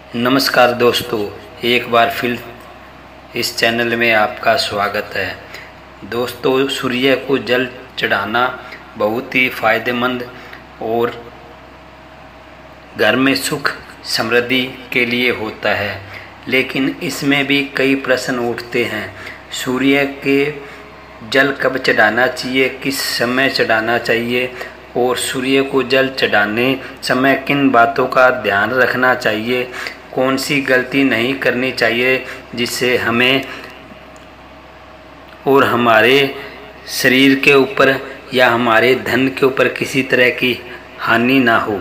नमस्कार दोस्तों, एक बार फिर इस चैनल में आपका स्वागत है। दोस्तों, सूर्य को जल चढ़ाना बहुत ही फायदेमंद और घर में सुख समृद्धि के लिए होता है, लेकिन इसमें भी कई प्रश्न उठते हैं। सूर्य के जल कब चढ़ाना चाहिए, किस समय चढ़ाना चाहिए और सूर्य को जल चढ़ाने समय किन बातों का ध्यान रखना चाहिए, कौन सी गलती नहीं करनी चाहिए जिससे हमें और हमारे शरीर के ऊपर या हमारे धन के ऊपर किसी तरह की हानि ना हो।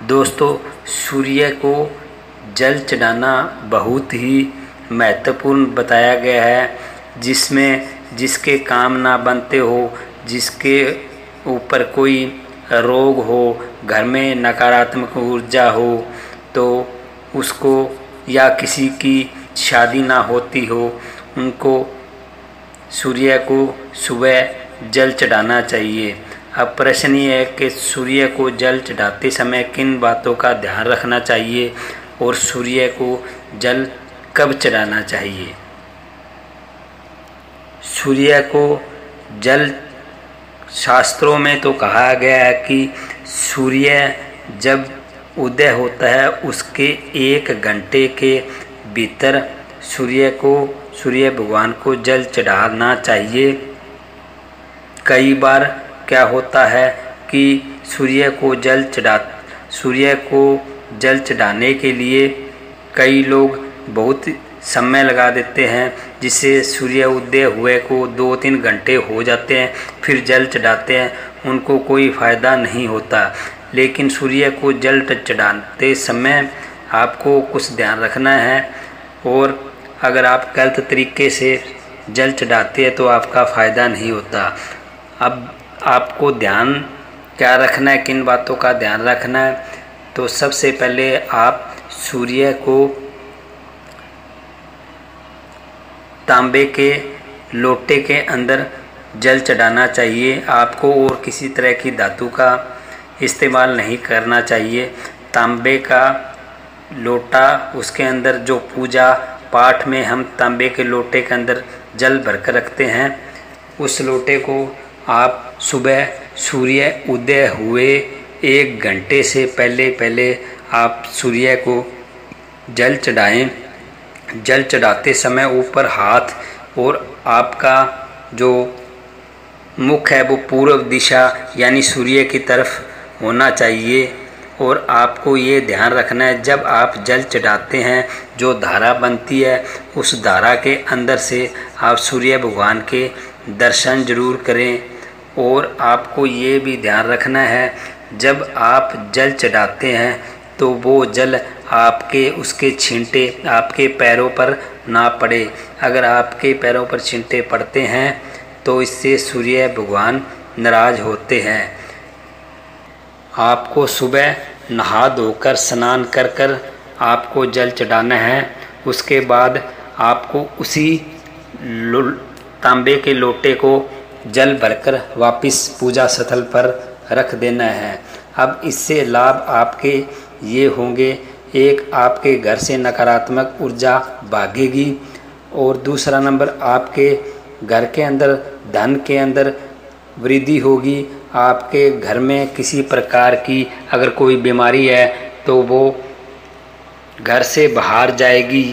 दोस्तों, सूर्य को जल चढ़ाना बहुत ही महत्वपूर्ण बताया गया है, जिसके काम ना बनते हो, जिसके ऊपर कोई रोग हो, घर में नकारात्मक ऊर्जा हो तो उसको, या किसी की शादी ना होती हो उनको सूर्य को सुबह जल चढ़ाना चाहिए। अब प्रश्न ये है कि सूर्य को जल चढ़ाते समय किन बातों का ध्यान रखना चाहिए और सूर्य को जल कब चढ़ाना चाहिए। सूर्य को जल शास्त्रों में तो कहा गया है कि सूर्य जब उदय होता है उसके 1 घंटे के भीतर सूर्य भगवान को जल चढ़ाना चाहिए। कई बार क्या होता है कि सूर्य को जल चढ़ाने के लिए कई लोग बहुत समय लगा देते हैं, जिससे सूर्य उदय हुए को 2-3 घंटे हो जाते हैं, फिर जल चढ़ाते हैं, उनको कोई फ़ायदा नहीं होता। लेकिन सूर्य को जल चढ़ाते समय आपको कुछ ध्यान रखना है, और अगर आप गलत तरीके से जल चढ़ाते हैं तो आपका फ़ायदा नहीं होता। अब आपको ध्यान क्या रखना है, किन बातों का ध्यान रखना है, तो सबसे पहले आप सूर्य को तांबे के लोटे के अंदर जल चढ़ाना चाहिए आपको, और किसी तरह की धातु का इस्तेमाल नहीं करना चाहिए। तांबे का लोटा, उसके अंदर जो पूजा पाठ में हम तांबे के लोटे के अंदर जल भरकर रखते हैं, उस लोटे को आप सुबह सूर्य उदय हुए 1 घंटे से पहले आप सूर्य को जल चढ़ाएं। जल चढ़ाते समय ऊपर हाथ और आपका जो मुख है वो पूर्व दिशा यानी सूर्य की तरफ होना चाहिए। और आपको ये ध्यान रखना है, जब आप जल चढ़ाते हैं जो धारा बनती है उस धारा के अंदर से आप सूर्य भगवान के दर्शन जरूर करें। और आपको ये भी ध्यान रखना है, जब आप जल चढ़ाते हैं तो वो जल उसके छींटे आपके पैरों पर ना पड़े। अगर आपके पैरों पर छींटे पड़ते हैं तो इससे सूर्य भगवान नाराज होते हैं। आपको सुबह नहा धोकर स्नान कर आपको जल चढ़ाना है। उसके बाद आपको उसी तांबे के लोटे को जल भरकर वापस पूजा स्थल पर रख देना है। अब इससे लाभ आपके ये होंगे, एक आपके घर से नकारात्मक ऊर्जा भागेगी, और दूसरा नंबर आपके घर के अंदर धन के अंदर वृद्धि होगी। आपके घर में किसी प्रकार की अगर कोई बीमारी है तो वो घर से बाहर जाएगी।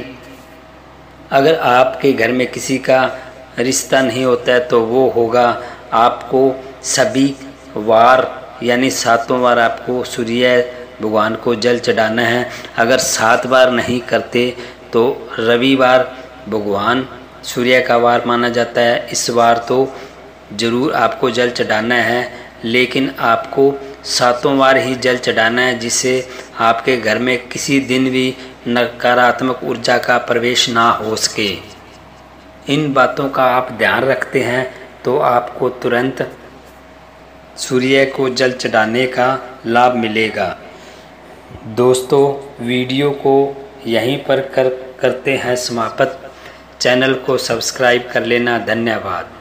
अगर आपके घर में किसी का रिश्ता नहीं होता है तो वो होगा। आपको सभी वार यानी 7 बार आपको सूर्य भगवान को जल चढ़ाना है। अगर 7 बार नहीं करते तो रविवार भगवान सूर्य का वार माना जाता है, इस बार तो ज़रूर आपको जल चढ़ाना है। लेकिन आपको 7 बार ही जल चढ़ाना है, जिससे आपके घर में किसी दिन भी नकारात्मक ऊर्जा का प्रवेश ना हो सके। इन बातों का आप ध्यान रखते हैं तो आपको तुरंत सूर्य को जल चढ़ाने का लाभ मिलेगा। दोस्तों, वीडियो को यहीं पर करते हैं समाप्त। चैनल को सब्सक्राइब कर लेना। धन्यवाद।